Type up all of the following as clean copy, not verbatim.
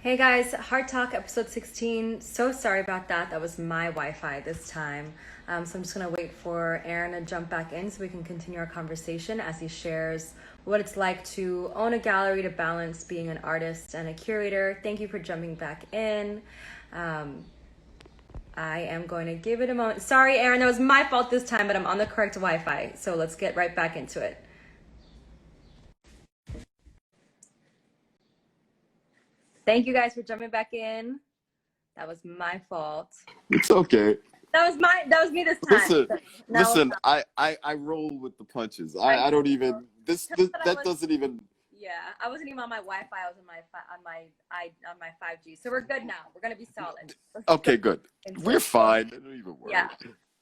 Hey guys, Heart Talk episode 16. So sorry about that. That was my Wi Fi this time. So I'm just going to wait for Aaron to jump back in so we can continue our conversation as he shares what it's like to own a gallery to balance being an artist and a curator. Thank you for jumping back in. Um, I am going to give it a moment. Sorry, Aaron, that was my fault this time, but I'm on the correct Wi Fi. So let's get right back into it. Thank you guys for jumping back in. That was my fault. It's okay. That was me this time. Listen, Now listen. I roll with the punches. I I don't even. This that I that was doesn't even. yeah, I wasn't even on my Wi-Fi. I was on my 5G. So we're good now. We're gonna be solid. Let's go Okay, good. into We're it. fine. Don't even worry. Yeah.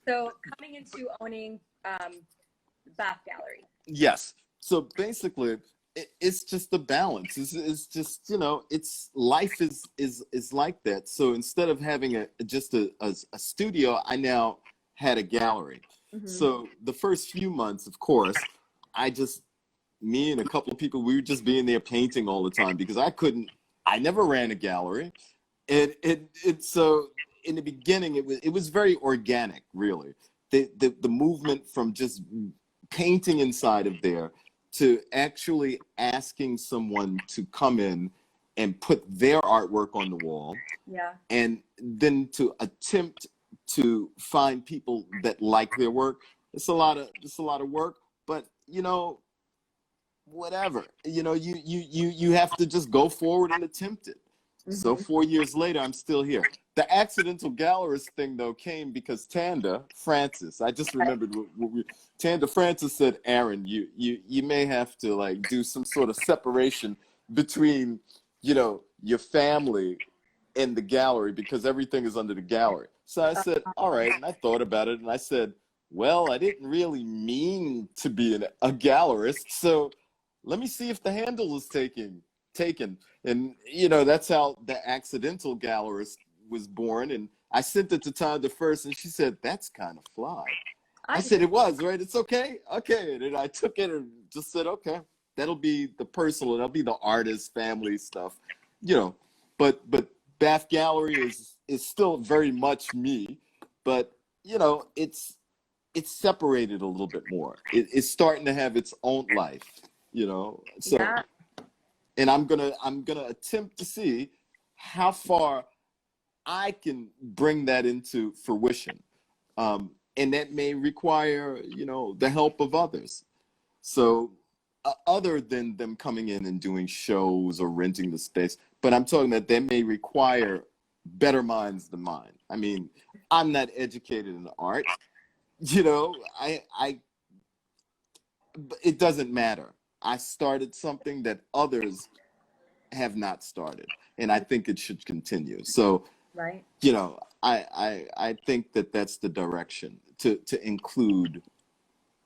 So coming into owning Bath Gallery. Yes. So basically, it's just a balance. It's just it's life is like that. So instead of having a studio, I now had a gallery. Mm-hmm. So the first few months, of course, I just me and a couple of people, we were just being there painting all the time because I never ran a gallery. So in the beginning, it was very organic, really. The movement from just painting inside of there to actually asking someone to come in and put their artwork on the wall, Yeah. and then to attempt to find people that like their work. It's a lot of work, but whatever. You have to just go forward and attempt it. So Mm-hmm. 4 years later, I'm still here. The accidental gallerist thing, though, came because Tanda Francis, I just remembered Tanda Francis said, Aaron, you may have to like do some sort of separation between, your family and the gallery because everything is under the gallery. So I said, all right. And I thought about it and I said, well, I didn't really mean to be a gallerist. So let me see if the handle is taken. And that's how the accidental gallerist was born. And I sent it to Tanda first, and she said, "That's kind of fly." I I said, "It was, right? It's okay, okay." And then I took it and just said, "Okay, that'll be the personal. That'll be the artist family stuff, you know." But Bath Gallery is still very much me, but it's separated a little bit more. It's starting to have its own life. So, yeah. and I'm gonna attempt to see how far I can bring that into fruition, and that may require the help of others. So, other than them coming in and doing shows or renting the space, but I'm talking that may require better minds than mine. I mean, I'm not educated in art. I it doesn't matter. I started something that others have not started, and I think it should continue. So, Right. I think that that's the direction to include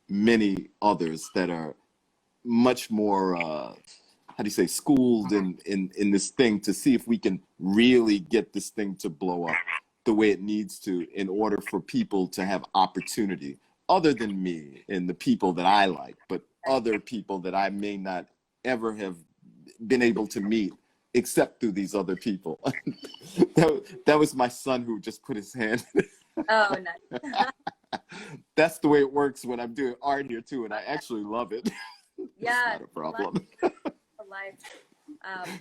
many others that are much more how do you say, schooled in this thing, to see if we can really get this thing to blow up the way it needs to, in order for people to have opportunity other than me and the people that I like, but other people that I may not ever have been able to meet except through these other people. That was my son who just put his hand. Oh, nice. That's the way it works when I'm doing art here too, and I actually love it. It's Yeah. not a problem. Life. Um,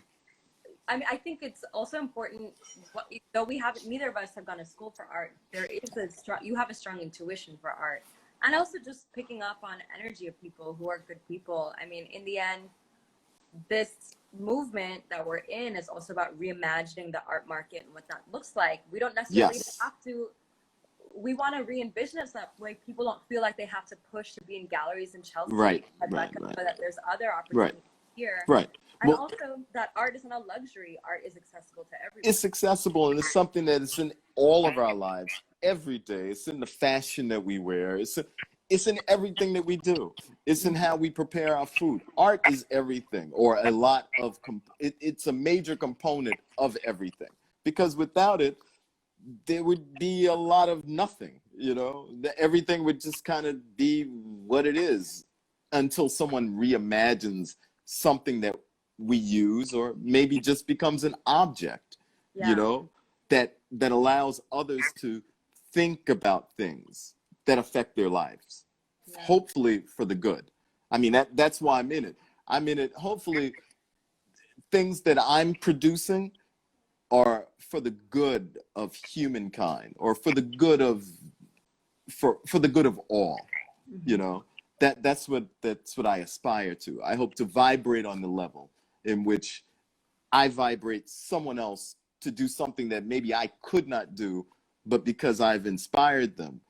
I think it's also important. Though we haven't, neither of us have gone to school for art. There is you have a strong intuition for art, and also just picking up on energy of people who are good people. I mean, in the end, this movement that we're in is also about reimagining the art market and what that looks like. We don't necessarily Yes. have to. We want to re-envision it that way people don't feel like they have to push to be in galleries in Chelsea, Right. but Right. Right. that there's other Right. opportunities here. Right. And Well, also that art isn't a luxury. Art is accessible to everyone. it's accessible, and it's something that is in all of our lives every day. It's in the fashion that we wear. It's in everything that we do. It's in how we prepare our food. Art is everything, or a lot of it's a major component of everything, because without it, there would be a lot of nothing. Everything would just kind of be what it is, until someone reimagines something that we use, or maybe just becomes an object, Yeah. you know, that allows others to think about things that affect their lives, Yeah. hopefully for the good. I mean, that's why I'm in it. I'm in it, hopefully things that I'm producing are for the good of humankind, or for the good of for the good of all, you know. That's what I aspire to. I hope to vibrate on the level in which I vibrate someone else to do something that maybe I could not do, but because I've inspired them,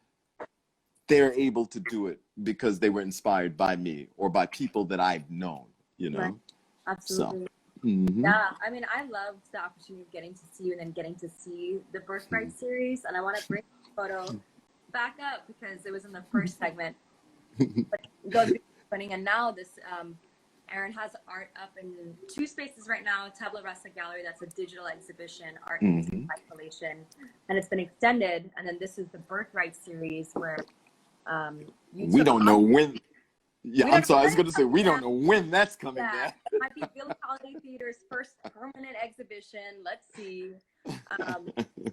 they're able to do it because they were inspired by me or by people that I've known, you know. Right. Absolutely. So, mm-hmm. Yeah, I mean, I loved the opportunity of getting to see you and then getting to see the Birthright series. And I want to bring the photo back up because it was in the first segment. But it goes funny. And now this, Aaron has art up in 2 spaces right now. Tabula Rasa Gallery, that's a digital exhibition, art in isolation. And it's been extended. And then this is the Birthright series where we don't know when. Yeah, I'm sorry. I was going to say, we don't know when that's coming down. It might be Billy Holiday Theater's first permanent exhibition. Let's see.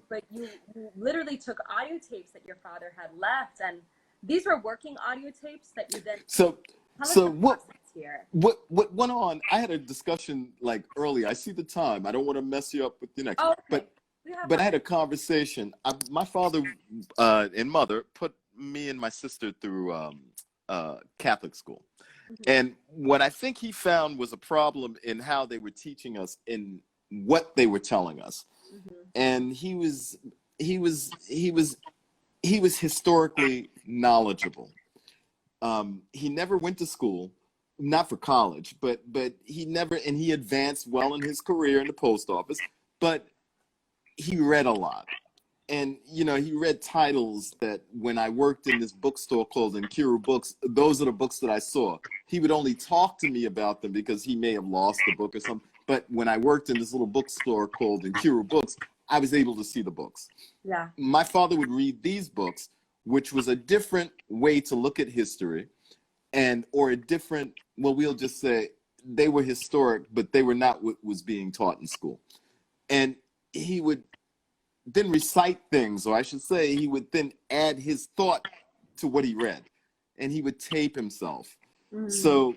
But you literally took audio tapes that your father had left, and these were working audio tapes that you then. So what went on? I had a discussion like earlier. I see the time. I don't want to mess you up with your next. Oh, okay. But I had a conversation. My father and mother put me and my sister through Catholic school. And what I think he found was a problem in how they were teaching us, in what they were telling us. And he was historically knowledgeable. He never went to school, not for college, but he advanced well in his career in the post office, but he read a lot. And, you know, he read titles that when I worked in this bookstore called Nkiru Books, those are the books that I saw. He would only talk to me about them because he may have lost the book or something. But when I worked in this little bookstore called Nkiru Books, I was able to see the books. Yeah. My father would read these books, which was a different way to look at history, or a different, well, we'll just say they were historic, but they were not what was being taught in school. And he would then recite things, or I should say, he would then add his thought to what he read, and he would tape himself. So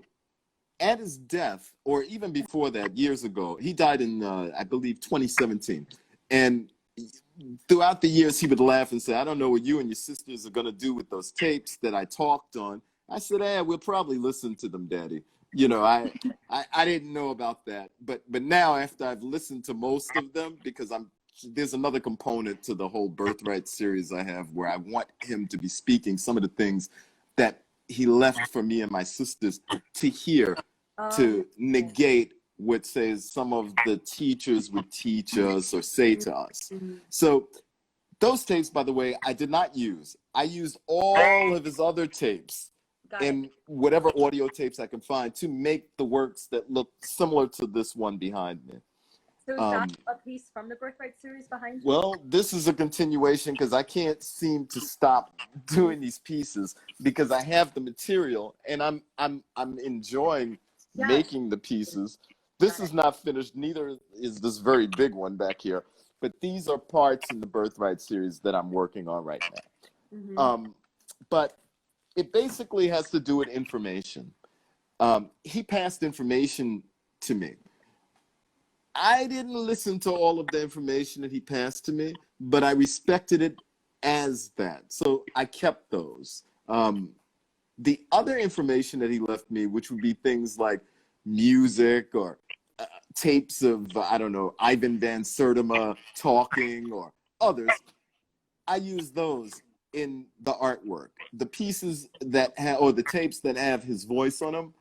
at his death, or even before that, years ago, he died in, I believe, 2017. And throughout the years, he would laugh and say, I don't know what you and your sisters are going to do with those tapes that I talked on. I said, we'll probably listen to them, Daddy. You know, I didn't know about that. But now, after I've listened to most of them, because there's another component to the whole Birthright series I have, where I want him to be speaking some of the things that he left for me and my sisters to hear, to negate what says some of the teachers would teach us or say to us. So those tapes, by the way, I did not use. I used all of his other tapes and whatever audio tapes I can find to make the works that look similar to this one behind me. So is that a piece from the Birthright series behind you? Well, this is a continuation because I can't seem to stop doing these pieces because I have the material and I'm enjoying making the pieces. This is not finished. Neither is this very big one back here. But these are parts in the Birthright series that I'm working on right now. But it basically has to do with information. He passed information to me. I didn't listen to all of the information that he passed to me, but I respected it as that. So I kept those. The other information that he left me, which would be things like music or tapes of, I don't know, Ivan Van Sertima talking or others, I use those in the artwork. The pieces that or the tapes that have his voice on them,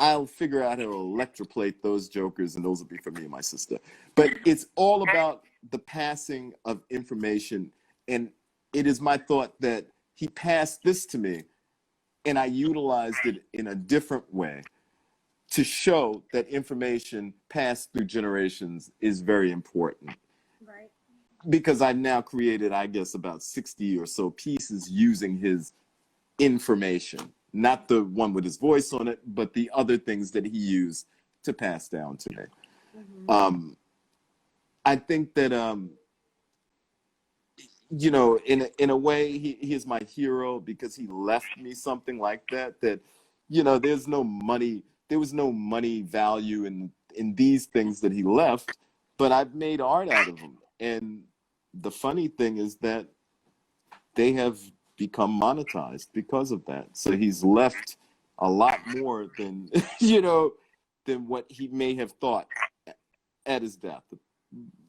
I'll figure out how to electroplate those jokers, and those will be for me and my sister. But it's all about the passing of information, and it is my thought that he passed this to me, and I utilized it in a different way to show that information passed through generations is very important. Right. Because I've now created, I guess, about 60 or so pieces using his information. Not the one with his voice on it, but the other things that he used to pass down to me. Mm-hmm. I think that you know, in a way, he is my hero because he left me something like that. That, you know, there was no money value in these things that he left, but I've made art out of them. And the funny thing is that they have become monetized because of that. So he's left a lot more than you know, than what he may have thought at his death.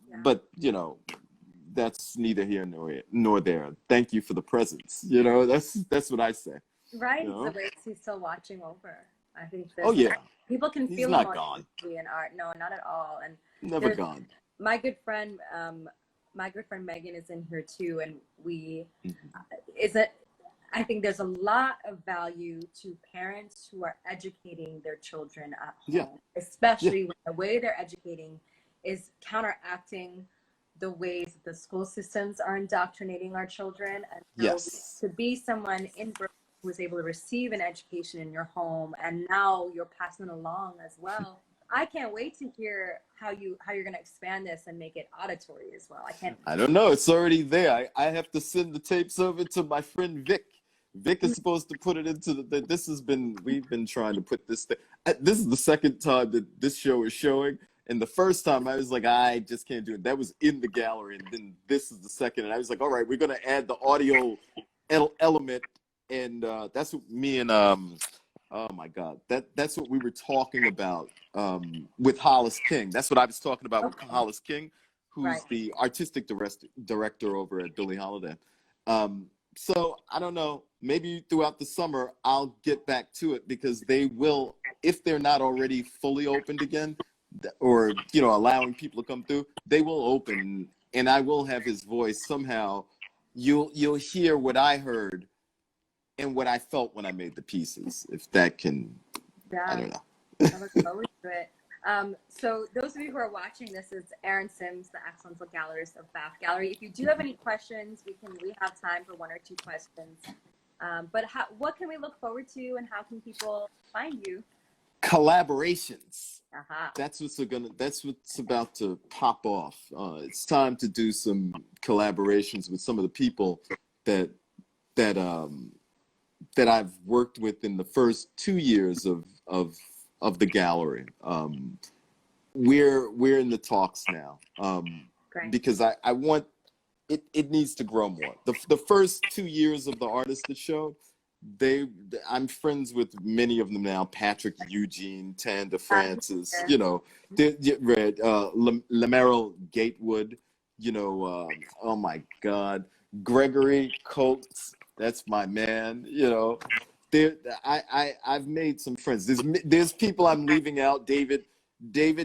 Yeah. But you know, that's neither here nor there. Thank you for the presents. You know, that's what I say. Right. You It's the know? ways he's still watching over. I think Oh there's yeah, people can he's feel not gone. emotionally in art. No, not at all. And Never there's gone. my good friend, my good friend Megan is in here too, and we is it. I think there's a lot of value to parents who are educating their children at Yeah, home, yeah, especially when the way they're educating is counteracting the ways that the school systems are indoctrinating our children. And so yes. to be someone in Brooklyn who was able to receive an education in your home and now you're passing it along as well. I can't wait to hear how you're going to expand this and make it auditory as well. I can't. I don't know. It's already there. I have to send the tapes over to my friend Vic. Vic is supposed to put it into this has been, we've been trying to put this thing. This is the second time that this show is showing. And the first time I was like, I just can't do it. That was in the gallery. And then this is the second. And I was like, all right, we're going to add the audio element. And that's what me and, oh my God, that's what we were talking about with Hollis King. That's what I was talking about with Okay. Hollis King, who's Right. the artistic director over at Billie Holiday. So I don't know, maybe throughout the summer, I'll get back to it because they will, if they're not already fully opened again, or, you know, allowing people to come through, they will open and I will have his voice somehow. You'll hear what I heard and what I felt when I made the pieces, if that can, I Yeah. don't know. I look forward to it. So those of you who are watching this is Aaron Sims, the excellent gallerist of Bath Gallery. If you do have any questions, we have time for one or two questions. But what can we look forward to, and how can people find you? Collaborations. Uh-huh. That's what's about to pop off. It's time to do some collaborations with some of the people that that um, that I've worked with in the first 2 years of the gallery. We're in the talks now Great. because I want it needs to grow more. The first 2 years of the artist that showed, I'm friends with many of them now. Patrick Eugene, Tanda Francis, you know, Lamerrill Gatewood, you know, oh my God, Gregory Coates, that's my man, you know. I've made some friends. There's people I'm leaving out. David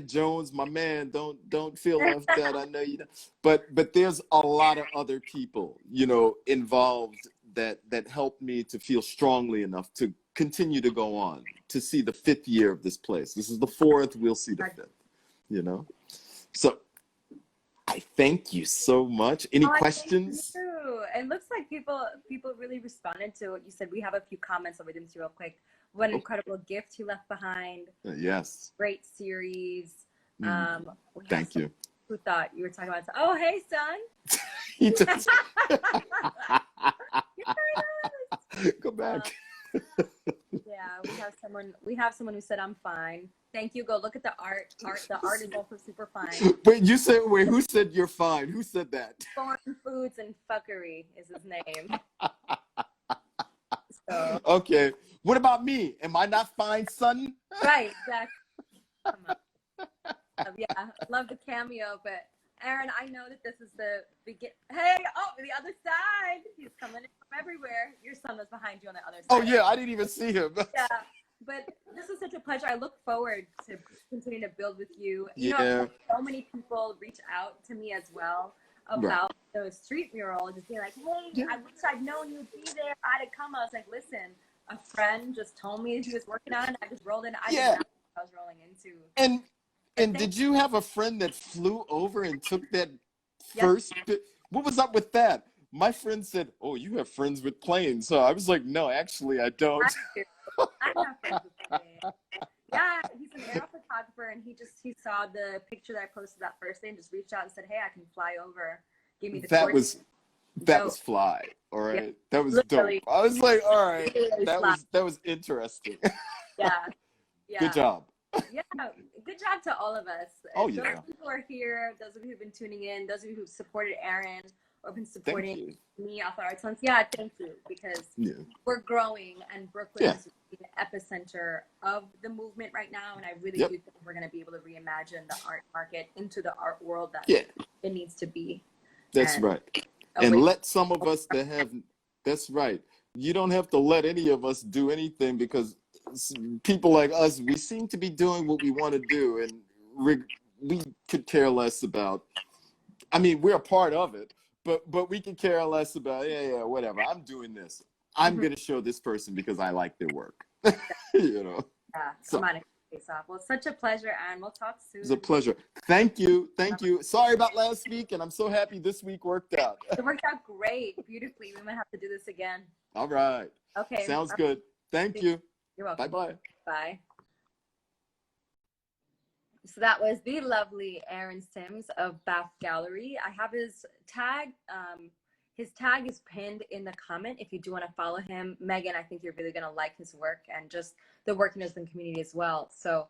Jones, my man. Don't feel left out. I know you know, but there's a lot of other people, you know, involved that helped me to feel strongly enough to continue to go on, to see the 5th year of this place. This is the 4th. We'll see the 5th. You know, so I thank you so much. Any questions? Thank you. It looks like people really responded to what you said. We have a few comments over them real quick. What an incredible gift you left behind. Yes. Great series. Thank you. Who thought you were talking about? Oh, hey, son. He just go back. Yeah, we have someone who said I'm fine. Thank you. Go look at the art. The art is also super fine. Wait, who said you're fine? Who said that? Foreign Foods and Fuckery is his name. So. Okay. What about me? Am I not fine, son? Right, exactly. Come on. Yeah, love the cameo, but Aaron, I know that this is the begin. Hey, oh, the other side. He's coming in from everywhere. Your son was behind you on the other side. Oh yeah, I didn't even see him. Yeah, but this is such a pleasure. I look forward to continuing to build with you. You Yeah. know, so many people reach out to me as well about the street mural, just being like, hey, I wish I'd known you'd be there. I'd have come. I was like, listen, a friend just told me he was working on it. I just rolled in. I didn't know what I was rolling into. And did you have a friend that flew over and took that first bit? What was up with that? My friend said, oh, you have friends with planes. So I was like, no, actually, I don't. I have friends with planes. Yeah, he's an aerial photographer, and he saw the picture that I posted that first day and just reached out and said, "Hey, I can fly over. Give me the That coordinates." was Dope. fly. All Yeah, right. That was dope. literally, I was like, all right, literally fly. that was interesting. Yeah, Good yeah. job. Yeah, good job to all of us. Oh Those yeah. of you who are here, those of you who've been tuning in, those of you who've supported Aaron or been Thank supporting you. me off our excellence. Yeah, thank you, because Yeah. we're growing and Brooklyn Yeah. is the epicenter of the movement right now. And I really Yep. do think we're going to be able to reimagine the art market into the art world that Yeah. it needs to be. That's And right. And away let some of us that have, that's right. You don't have to let any of us do anything, because people like us, we seem to be doing what we want to do, and we could care less about. I mean, we're a part of it, but we could care less about. Yeah, whatever. I'm doing this. I'm Mhm. gonna show this person because I like their work. Yeah, So come on, face off. Well, it's such a pleasure, and we'll talk it's a soon. pleasure. Thank you. Thank you. Sorry about last week, and I'm so happy this week worked out. It worked out great, beautifully. We might have to do this again. All right. Okay. Sounds good. Thank you. You're welcome. Bye-bye. Bye. So that was the lovely Aaron Sims of Bath Gallery. I have his tag. His tag is pinned in the comment if you do want to follow him. Megan, I think you're really going to like his work and just the work in the community as well. So